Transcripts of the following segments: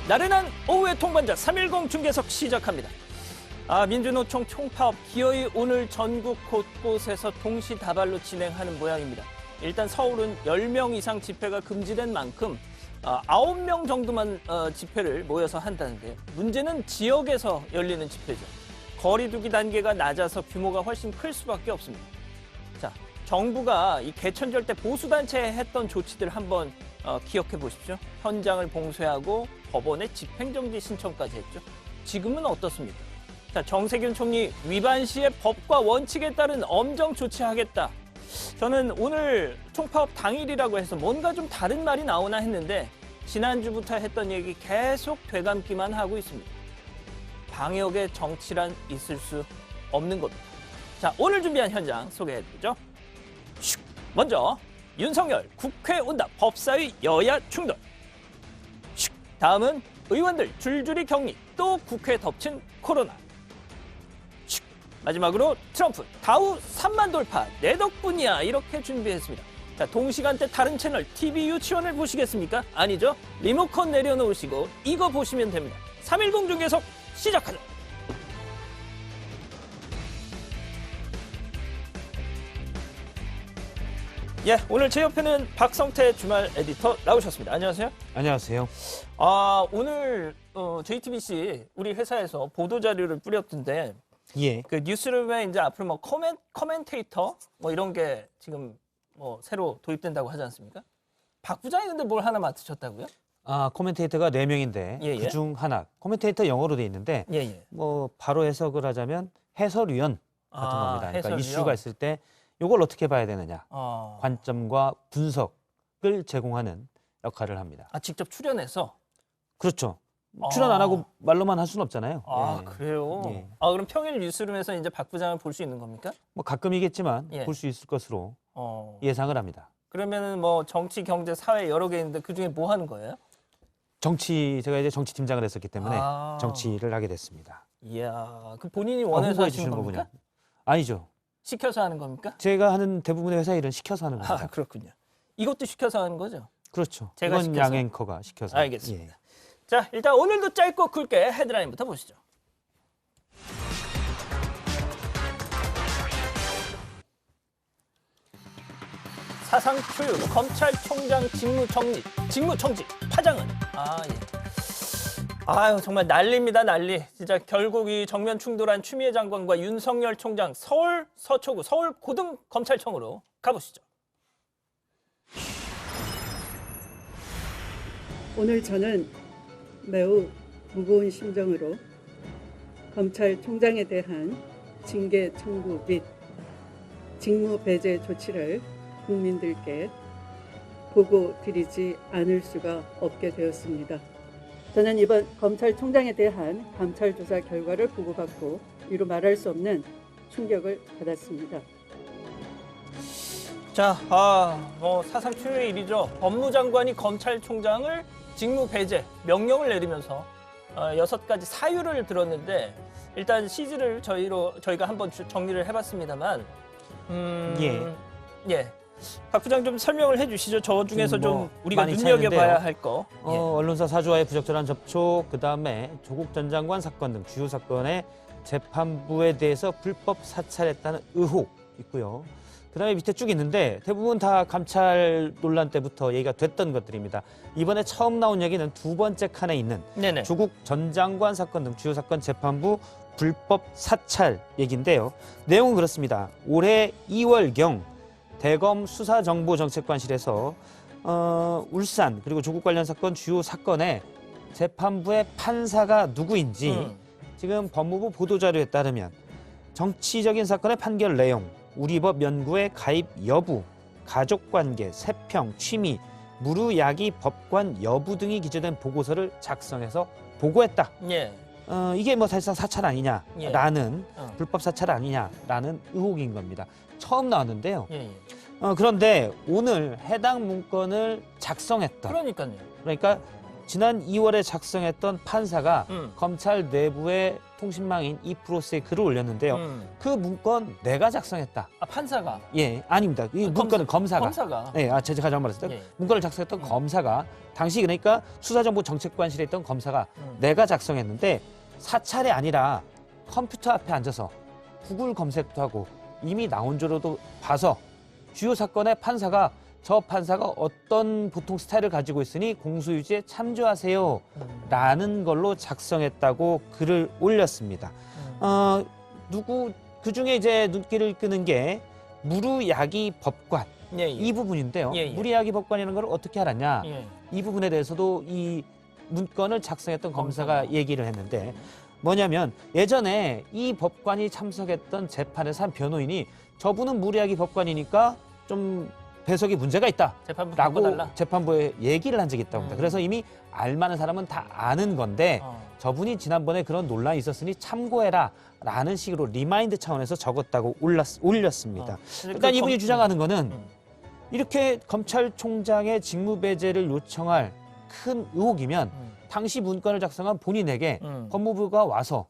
나른한 오후의 통반자 310 중계석 시작합니다. 민주노총 총파업 기어이 오늘 전국 곳곳에서 동시다발로 진행하는 모양입니다. 일단 서울은 10명 이상 집회가 금지된 만큼 9명 정도만 집회를 모여서 한다는데요. 문제는 지역에서 열리는 집회죠. 거리두기 단계가 낮아서 규모가 훨씬 클 수밖에 없습니다. 자, 정부가 이 개천절 때 보수단체에 했던 조치들 한번 기억해 보십시오. 현장을 봉쇄하고 법원에 집행정지 신청까지 했죠. 지금은 어떻습니까? 자, 정세균 총리 위반 시에 법과 원칙에 따른 엄정 조치하겠다. 저는 오늘 총파업 당일이라고 해서 뭔가 좀 다른 말이 나오나 했는데 지난주부터 했던 얘기 계속 되감기만 하고 있습니다. 방역의 정치란 있을 수 없는 겁니다. 자, 오늘 준비한 현장 소개해드리죠. 먼저 윤석열 국회 온다 법사위 여야 충돌. 다음은 의원들 줄줄이 격리 또 국회 덮친 코로나. 마지막으로 트럼프 다우 3만 돌파 내 덕분이야 이렇게 준비했습니다. 자, 동시간대 다른 채널 TV 유치원을 보시겠습니까? 아니죠. 리모컨 내려놓으시고 이거 보시면 됩니다. 310 중계석 시작하죠. 예, 오늘 제 옆에는 박성태 주말 에디터 나오셨습니다. 안녕하세요. 안녕하세요. 오늘 JTBC 우리 회사에서 보도 자료를 뿌렸던데 예. 그 뉴스룸에 이제 앞으로 뭐 커멘테이터 뭐 이런 게 지금 뭐 새로 도입된다고 하지 않습니까? 박 부장이 근데 뭘 하나 맡으셨다고요? 코멘테이터가 4명인데 예. 그중 하나 코멘테이터 영어로 돼 있는데 예. 뭐 바로 해석을 하자면 해설위원 같은 겁니다. 그러니까 해설위원? 이슈가 있을 때 이걸 어떻게 봐야 되느냐 관점과 분석을 제공하는 역할을 합니다. 직접 출연해서? 그렇죠. 출연 안 하고 말로만 할 수는 없잖아요. 예. 그래요? 예. 그럼 평일 뉴스룸에서 이제 박 부장을 볼 수 있는 겁니까? 뭐 가끔이겠지만 예. 볼 수 있을 것으로 예상을 합니다. 그러면은 뭐 정치, 경제, 사회 여러 개 있는데 그 중에 뭐 하는 거예요? 제가 이제 정치팀장을 했었기 때문에 정치를 하게 됐습니다. 이야, 그 본인이 원해서 하시는 겁니까? 거군요. 아니죠. 시켜서 하는 겁니까? 제가 하는 대부분의 회사 일은 시켜서 하는 겁니다. 그렇군요. 이것도 시켜서 하는 거죠? 그렇죠. 제가 이건 시켜서. 양 앵커가 시켜서. 알겠습니다. 자, 일단 오늘도 짧고 굵게 헤드라인부터 보시죠. 사상 초유 검찰총장 직무정지 파장은 정말 난리입니다. 난리. 진짜 결국 이 정면 충돌한 추미애 장관과 윤석열 총장 서울 서초구 서울 고등검찰청으로 가보시죠. 오늘 저는 매우 무거운 심정으로 검찰총장에 대한 징계 청구 및 직무 배제 조치를 국민들께 보고드리지 않을 수가 없게 되었습니다. 저는 이번 검찰총장에 대한 감찰 조사 결과를 보고받고 이루 말할 수 없는 충격을 받았습니다. 자, 사상 초유의 일이죠. 법무장관이 검찰총장을 직무 배제 명령을 내리면서 6가지 사유를 들었는데 일단 CG를 저희가 한번 정리를 해봤습니다만 박 부장 좀 설명을 해주시죠. 저 중에서 좀 우리가 눈여겨봐야 할 거. 언론사 사주와의 부적절한 접촉, 그다음에 조국 전 장관 사건 등 주요 사건의 재판부에 대해서 불법 사찰했다는 의혹 있고요. 그다음에 밑에 쭉 있는데 대부분 다 감찰 논란 때부터 얘기가 됐던 것들입니다. 이번에 처음 나온 얘기는 두 번째 칸에 있는 네네. 조국 전 장관 사건 등 주요 사건 재판부 불법 사찰 얘기인데요. 내용은 그렇습니다. 올해 2월경 대검 수사정보정책관실에서 울산 그리고 조국 관련 사건 주요 사건의 재판부의 판사가 누구인지 지금 법무부 보도자료에 따르면 정치적인 사건의 판결 내용, 우리법 연구의 가입 여부, 가족관계, 세평, 취미, 무르야기 법관 여부 등이 기재된 보고서를 작성해서 보고했다. 예. 이게 뭐 사실상 사찰 아니냐라는 불법 사찰 아니냐라는 의혹인 겁니다. 처음 나왔는데요. 그런데 오늘 해당 문건을 작성했던 그러니까요. 그러니까 지난 2월에 작성했던 판사가 음. 검찰 내부의 통신망인 이프로스에 글을 올렸는데요. 그 문건 내가 작성했다. 아, 판사가. 예, 아닙니다. 이 문건은 검사가. 검사가. 예, 제가 잘못 말했어요. 예. 문건을 작성했던 검사가 당시 그러니까 수사정보정책관실에 있던 검사가 음. 내가 작성했는데 사찰이 아니라 컴퓨터 앞에 앉아서 구글 검색도 하고 이미 나온 줄로도 봐서 주요 사건의 판사가 저 판사가 어떤 보통 스타일을 가지고 있으니 공소유지에 참조하세요 라는 걸로 작성했다고 글을 올렸습니다. 그중에 이제 눈길을 끄는 게 무르야기 법관 예, 예. 이 부분인데요. 예, 예. 무르야기 법관이라는 걸 어떻게 알았냐? 예. 이 부분에 대해서도 이 문건을 작성했던 검사가 얘기를 했는데 뭐냐면 예전에 이 법관이 참석했던 재판에서 한 변호인이 저분은 무리하기 법관이니까 좀 배석이 문제가 재판부 있다라고 바꿔달라? 재판부에 얘기를 한 적이 있다고 합니다. 그래서 이미 알만한 사람은 다 아는 건데 저분이 지난번에 그런 논란이 있었으니 참고해라 라는 식으로 리마인드 차원에서 적었다고 올렸습니다. 일단 이분이 주장하는 거는 이렇게 검찰총장의 직무배제를 요청할 큰 의혹이면 당시 문건을 작성한 본인에게 법무부가 와서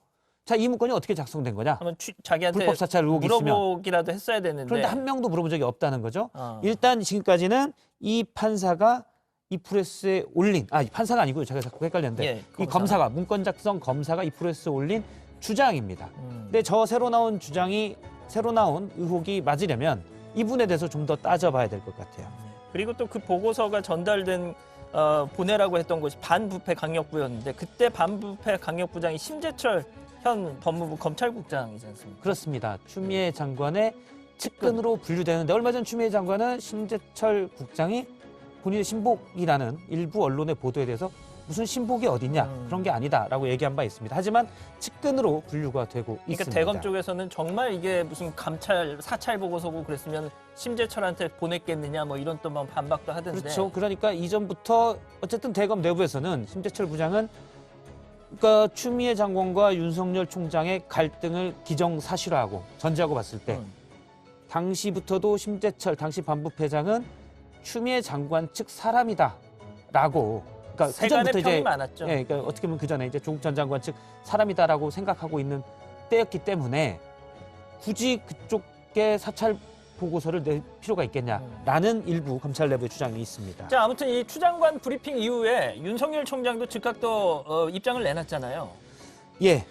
자, 이 문건이 어떻게 작성된 거냐? 한번 자기한테 불법 사찰 의혹이 있으면. 물어보기라도 했어야 되는데. 그런데 한 명도 물어본 적이 없다는 거죠. 일단 지금까지는 이 판사가 이프레스에 올린, 판사가 아니고요. 제가 자꾸 헷갈렸는데 예, 이 검사가 문건 작성 검사가 이프레스에 올린 주장입니다. 음. 근데 저 새로 나온 주장이 새로 나온 의혹이 맞으려면 이분에 대해서 좀 더 따져봐야 될 것 같아요. 그리고 또 그 보고서가 전달된 보내라고 했던 곳이 반부패 강력부였는데 그때 반부패 강력부장이 심재철 현 법무부 검찰국장이지 않습니까? 그렇습니다. 추미애 장관의 측근으로 분류되는데 얼마 전 추미애 장관은 심재철 국장이 본인의 신복이라는 일부 언론의 보도에 대해서 무슨 신복이 어딨냐 그런 게 아니다라고 얘기한 바 있습니다. 하지만 측근으로 분류가 되고 그러니까 있습니다. 대검 쪽에서는 정말 이게 무슨 사찰 보고서고 그랬으면 심재철한테 보냈겠느냐 뭐 이런 또 반박도 하던데. 그렇죠. 그러니까 이전부터 어쨌든 대검 내부에서는 심재철 부장은 그러니까 추미애 장관과 윤석열 총장의 갈등을 기정사실화하고 전제하고 봤을 때 당시부터도 심재철 당시 반부패장은 추미애 장관 측 사람이다라고 그러니까 세간의 그전부터 평이 이제 많았죠. 예, 그러니까 어떻게 보면 그 전에 이제 조국 전 장관 측 사람이다라고 생각하고 있는 때였기 때문에 굳이 그쪽에 사찰 보고서를 낼 필요가 있겠냐라는 일부 검찰 내부의 주장이 있습니다. 자, 아무튼 이 추 장관 브리핑 이후에 윤석열 총장도 즉각 또 입장을 내놨잖아요. 예,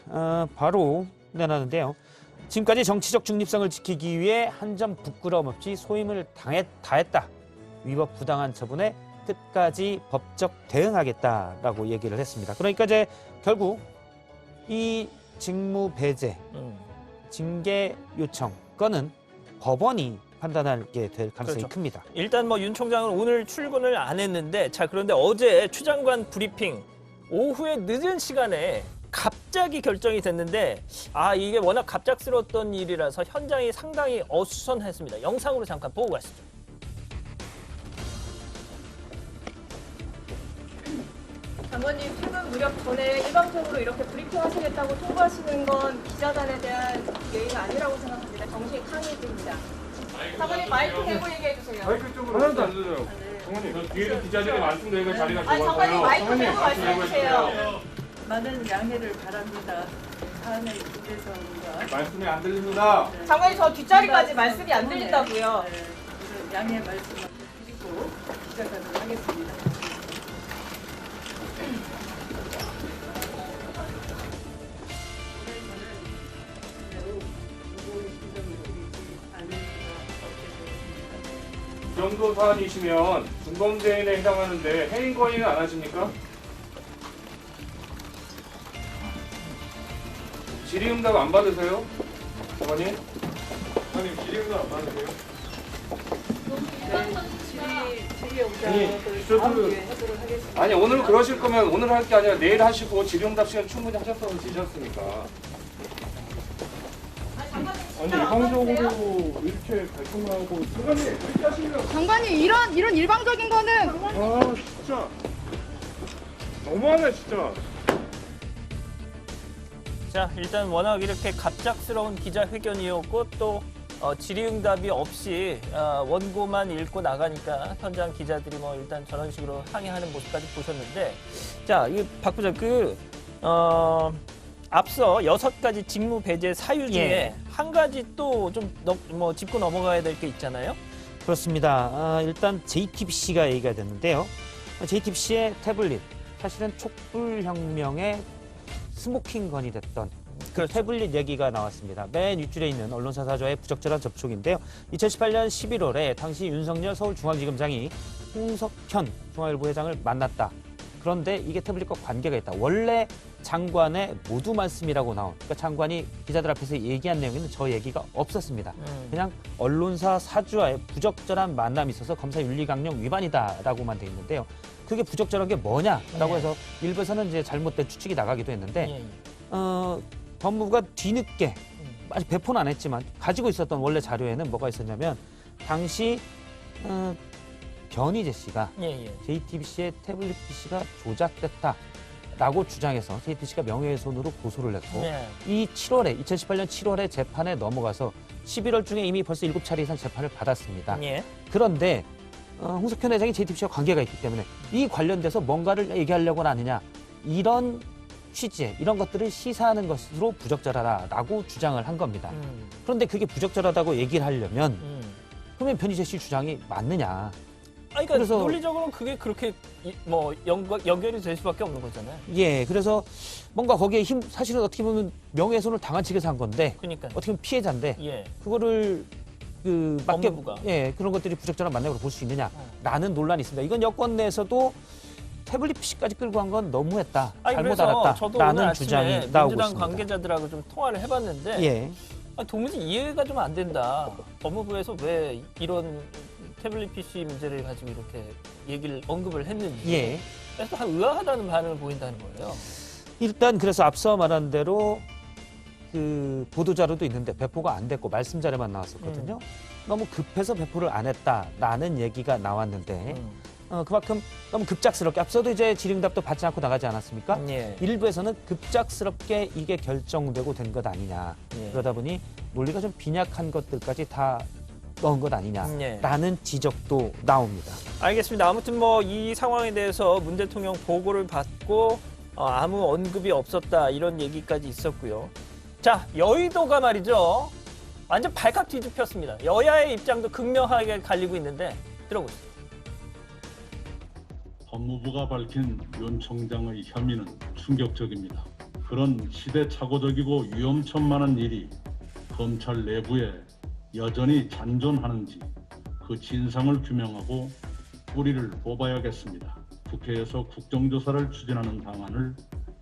바로 내놨는데요. 지금까지 정치적 중립성을 지키기 위해 한 점 부끄러움 없이 소임을 다했다. 위법 부당한 처분에 끝까지 법적 대응하겠다라고 얘기를 했습니다. 그러니까 이제 결국 이 직무 배제, 징계 요청 건은 법원이 판단하게 될 가능성이 그렇죠. 큽니다. 일단 뭐 윤 총장은 오늘 출근을 안 했는데 자 그런데 어제 추 장관 브리핑 오후에 늦은 시간에 갑자기 결정이 됐는데 이게 워낙 갑작스러웠던 일이라서 현장이 상당히 어수선했습니다. 영상으로 잠깐 보고 가시죠. 장관님 퇴근 무렵 전에 일방적으로 이렇게 브리핑 하시겠다고 통보하시는 건 기자단에 대한 예의가 아니라고 생각합니다. 정식 항의드립니다. 장관님 마이크 대고 얘기해 주세요. 마이크 쪽으로 하나도 안 들려요. 장관님, 저 뒤에도 기자들이 많습니다. 이거 자리가 아니 좋아서요. 장관님 마이크 대고 말씀해 주세요. 많은 양해를 바랍니다. 사안의 중대성과 말씀이 안 들립니다. 장관님 저 뒷자리까지 말씀이 안 들린다고요. 네, 양해 말씀을 드리고 시작하도록 하겠습니다. 이 정도 사안이시면 중범죄인에 해당하는데 해임 건의는 안 하십니까? 질의응답 안 받으세요? 장관님? 장관님 질의응답 안 받으세요? 질의응답을 하도록 하겠습니다. 아니 오늘 그러실 거면 오늘 할 게 아니라 내일 하시고 질의응답 시간 충분히 하셨다고 지셨으니까. 아니 일방적으로 이렇게 발송하고 장관님 이렇게 하시면 장관님 이런 일방적인 거는 아 진짜 너무하네 진짜. 자 일단 워낙 이렇게 갑작스러운 기자회견이었고 또 질의응답이 없이 원고만 읽고 나가니까 현장 기자들이 뭐 일단 저런 식으로 항의하는 모습까지 보셨는데, 자, 이 박 부장 앞서 6가지 직무 배제 사유 중에 예. 한 가지 또 좀 짚고 넘어가야 될 게 있잖아요. 그렇습니다. 일단 JTBC가 얘기가 됐는데요. JTBC의 태블릿, 사실은 촛불혁명의 스모킹건이 됐던 그 태블릿 얘기가 나왔습니다. 맨 윗줄에 있는 언론사 사저의 부적절한 접촉인데요. 2018년 11월에 당시 윤석열 서울중앙지검장이 홍석현 중앙일보 회장을 만났다. 그런데 이게 태블릿과 관계가 있다. 원래 장관의 모두 말씀이라고 나온, 그러니까 장관이 기자들 앞에서 얘기한 내용에는 저 얘기가 없었습니다. 그냥 언론사 사주와의 부적절한 만남이 있어서 검사윤리강령 위반이다라고만 돼 있는데요. 그게 부적절한 게 뭐냐라고 해서 일부에서는 이제 잘못된 추측이 나가기도 했는데, 법무부가 뒤늦게 아직 배포는 안 했지만 가지고 있었던 원래 자료에는 뭐가 있었냐면, 당시 변희재 씨가 JTBC의 태블릿 PC가 조작됐다라고 주장해서 JTBC가 명예훼손으로 고소를 했고, 이 2018년 7월에 재판에 넘어가서 11월 중에 이미 벌써 7차례 이상 재판을 받았습니다. 그런데 홍석현 회장이 JTBC와 관계가 있기 때문에 이 관련돼서 뭔가를 얘기하려고는 하느냐, 이런 취지에 이런 것들을 시사하는 것으로 부적절하다라고 주장을 한 겁니다. 그런데 그게 부적절하다고 얘기를 하려면 그러면 변희재 씨 주장이 맞느냐. 그러니까 그래서 논리적으로는 그게 그렇게 연결이 될 수밖에 없는 거잖아요. 예, 그래서 뭔가 거기에 사실은 어떻게 보면 명예훼손을 당한 측에서 한 건데, 그러니까 어떻게 보면 피해자인데 예. 그거를 법무부가 그런 것들이 부적절한 만남으로 볼 수 있느냐라는 논란이 있습니다. 이건 여권 내에서도 태블릿 PC까지 끌고 간 건 너무했다, 잘못 알았다라는 주장이 나오고 민주당 있습니다. 관계자들하고 좀 통화를 해봤는데 예. 도무지 이해가 좀 안 된다. 법무부에서 왜 이런 태블릿 PC 문제를 가지고 이렇게 언급을 했는지. 예. 그래서 다 의아하다는 반응을 보인다는 거예요. 일단 그래서 앞서 말한 대로 그 보도자료도 있는데 배포가 안 됐고 말씀 자료만 나왔었거든요. 너무 급해서 배포를 안 했다라는 얘기가 나왔는데, 그만큼 너무 급작스럽게, 앞서도 이제 질의응답도 받지 않고 나가지 않았습니까? 일부에서는 급작스럽게 이게 결정되고 된 것 아니냐. 그러다 보니 논리가 좀 빈약한 것들까지 다 넣은 것 아니냐라는 지적도 나옵니다. 알겠습니다. 아무튼 이 상황에 대해서 문 대통령 보고를 받고 아무 언급이 없었다, 이런 얘기까지 있었고요. 자, 여의도가 말이죠, 완전 발칵 뒤집혔습니다. 여야의 입장도 극명하게 갈리고 있는데 들어보시죠. 법무부가 밝힌 윤 총장의 혐의는 충격적입니다. 그런 시대착오적이고 위험천만한 일이 검찰 내부에 여전히 잔존하는지 그 진상을 규명하고 뿌리를 뽑아야겠습니다. 국회에서 국정조사를 추진하는 방안을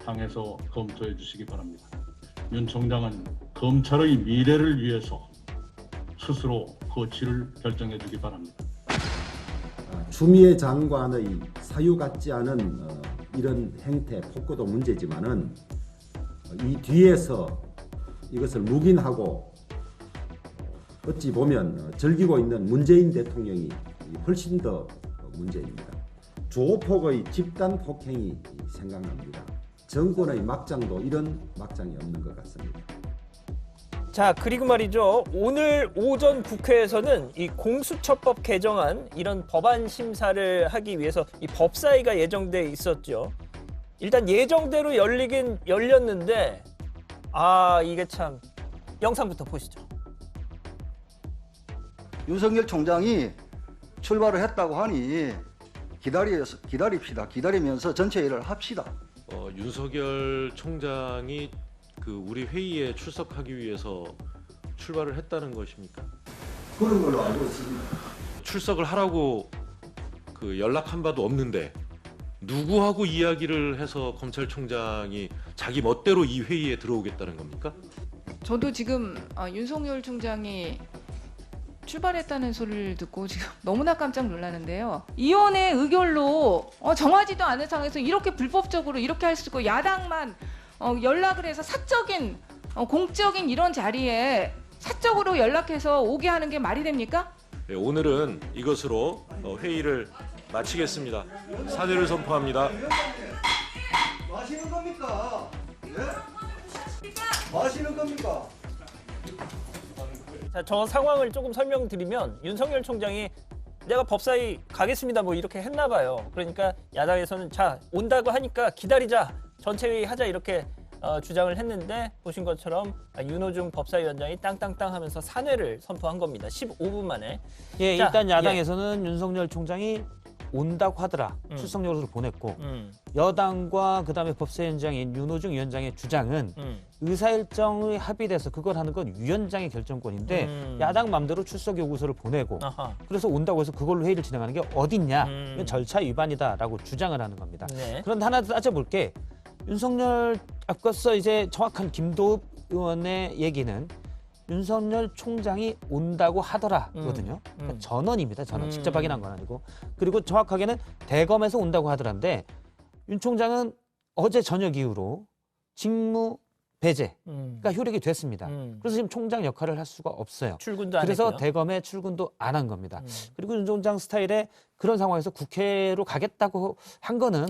당에서 검토해 주시기 바랍니다. 윤 총장은 검찰의 미래를 위해서 스스로 거취를 결정해 주기 바랍니다. 추미애 장관의 사유 같지 않은 이런 행태, 폭거도 문제지만은 이 뒤에서 이것을 묵인하고 어찌 보면 즐기고 있는 문재인 대통령이 훨씬 더 문제입니다. 조폭의 집단 폭행이 생각납니다. 정권의 막장도 이런 막장이 없는 것 같습니다. 자, 그리고 말이죠, 오늘 오전 국회에서는 이 공수처법 개정안 이런 법안 심사를 하기 위해서 이 법사위가 예정돼 있었죠. 일단 예정대로 열리긴 열렸는데, 이게 참, 영상부터 보시죠. 윤석열 총장이 출발을 했다고 하니 기다립시다. 기다리면서 전체 일을 합시다. 윤석열 총장이 우리 회의에 출석하기 위해서 출발을 했다는 것입니까? 그런 걸로 알고 있습니다. 출석을 하라고 연락한 바도 없는데 누구하고 이야기를 해서 검찰총장이 자기 멋대로 이 회의에 들어오겠다는 겁니까? 저도 지금 윤석열 총장이 출발했다는 소리를 듣고 지금 너무나 깜짝 놀라는데요. 의원의 의결로 정하지도 않은 상황에서 이렇게 불법적으로 이렇게 할 수 있고, 야당만 연락을 해서 사적인 공적인 이런 자리에 사적으로 연락해서 오게 하는 게 말이 됩니까? 네, 오늘은 이것으로 회의를 마치겠습니다. 사퇴를 선포합니다. 뭐 하시는 겁니까? 뭐 하시는 겁니까? 자, 저 상황을 조금 설명드리면 윤석열 총장이 내가 법사위 가겠습니다 뭐 이렇게 했나 봐요. 그러니까 야당에서는 자 온다고 하니까 기다리자 전체회의 하자 이렇게 주장을 했는데 보신 것처럼 윤호중 법사위원장이 땅땅땅 하면서 산회를 선포한 겁니다. 15분 만에. 예, 자, 일단 야당에서는 윤석열 총장이 온다고 하더라. 출석 요구서를 보냈고 여당과 그다음에 법사위원장인 윤호중 위원장의 주장은 의사일정이 합의돼서 그걸 하는 건 위원장의 결정권인데 야당 맘대로 출석 요구서를 보내고 아하. 그래서 온다고 해서 그걸로 회의를 진행하는 게 어딨냐. 이건 절차 위반이다라고 주장을 하는 겁니다. 네. 그런데 하나 더 따져볼게. 윤석열 앞서서 이제 정확한 김도읍 의원의 얘기는 윤석열 총장이 온다고 하더라거든요. 그러니까 전원입니다. 전원. 직접 확인한 건 아니고. 그리고 정확하게는 대검에서 온다고 하더란데 윤 총장은 어제 저녁 이후로 직무 배제가 효력이 됐습니다. 그래서 지금 총장 역할을 할 수가 없어요. 출근도 안 그래서 했고요. 대검에 출근도 안 한 겁니다. 그리고 윤 총장 스타일의 그런 상황에서 국회로 가겠다고 한 거는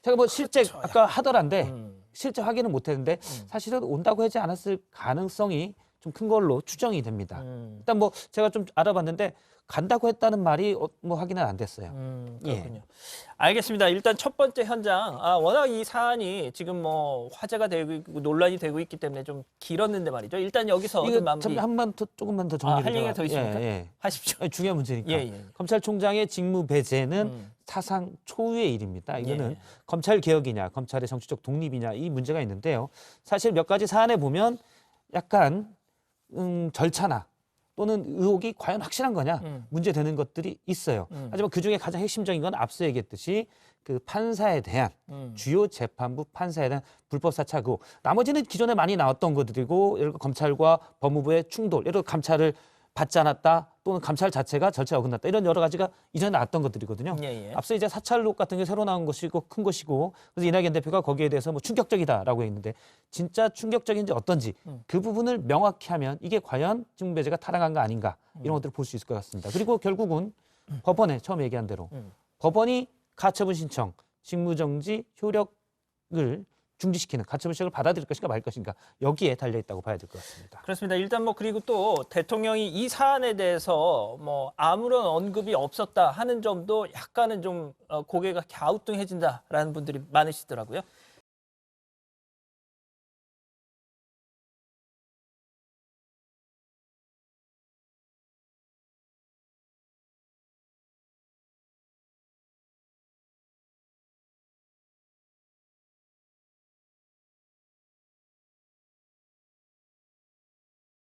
제가 뭐 실제 아까 하더란데 실제 확인은 못 했는데 사실은 온다고 하지 않았을 가능성이 좀 큰 걸로 추정이 됩니다. 일단 뭐 제가 좀 알아봤는데 간다고 했다는 말이 뭐 확인은 안 됐어요. 그렇군요. 예. 알겠습니다. 일단 첫 번째 현장, 워낙 이 사안이 지금 뭐 화제가 되고 있고 논란이 되고 있기 때문에 좀 길었는데 말이죠. 일단 여기서 좀 이거 마무리. 한번 더 조금만 더 정리를 할 얘기가 더 있습니까? 예. 하십시오. 아니, 중요한 문제니까. 예, 예. 검찰총장의 직무 배제는 사상 초유의 일입니다. 이거는 예. 검찰 개혁이냐, 검찰의 정치적 독립이냐 이 문제가 있는데요. 사실 몇 가지 사안에 보면 약간 절차나 또는 의혹이 과연 확실한 거냐 문제되는 것들이 있어요. 하지만 그중에 가장 핵심적인 건 앞서 얘기했듯이 그 판사에 대한 주요 재판부 판사에 대한 불법 사찰 그 나머지는 기존에 많이 나왔던 것들이고 예를 들어 검찰과 법무부의 충돌, 예를 들어 감찰을 받지 않았다 또는 감찰 자체가 절차에 어긋났다 이런 여러 가지가 이전에 나왔던 것들이거든요. 예, 예. 앞서 이제 사찰록 같은 게 새로 나온 것이고 큰 것이고 그래서 이낙연 대표가 거기에 대해서 뭐 충격적이다라고 했는데 진짜 충격적인지 어떤지 그 부분을 명확히 하면 이게 과연 직무배제가 타당한 거 아닌가 이런 것들을 볼 수 있을 것 같습니다. 그리고 결국은 법원에 처음 얘기한 대로 법원이 가처분 신청, 직무정지 효력을 중지시키는 가처분 신청을 받아들일 것인가 말 것인가 여기에 달려 있다고 봐야 될 것 같습니다. 그렇습니다. 일단 뭐 그리고 또 대통령이 이 사안에 대해서 뭐 아무런 언급이 없었다 하는 점도 약간은 좀 고개가 갸우뚱해진다라는 분들이 많으시더라고요.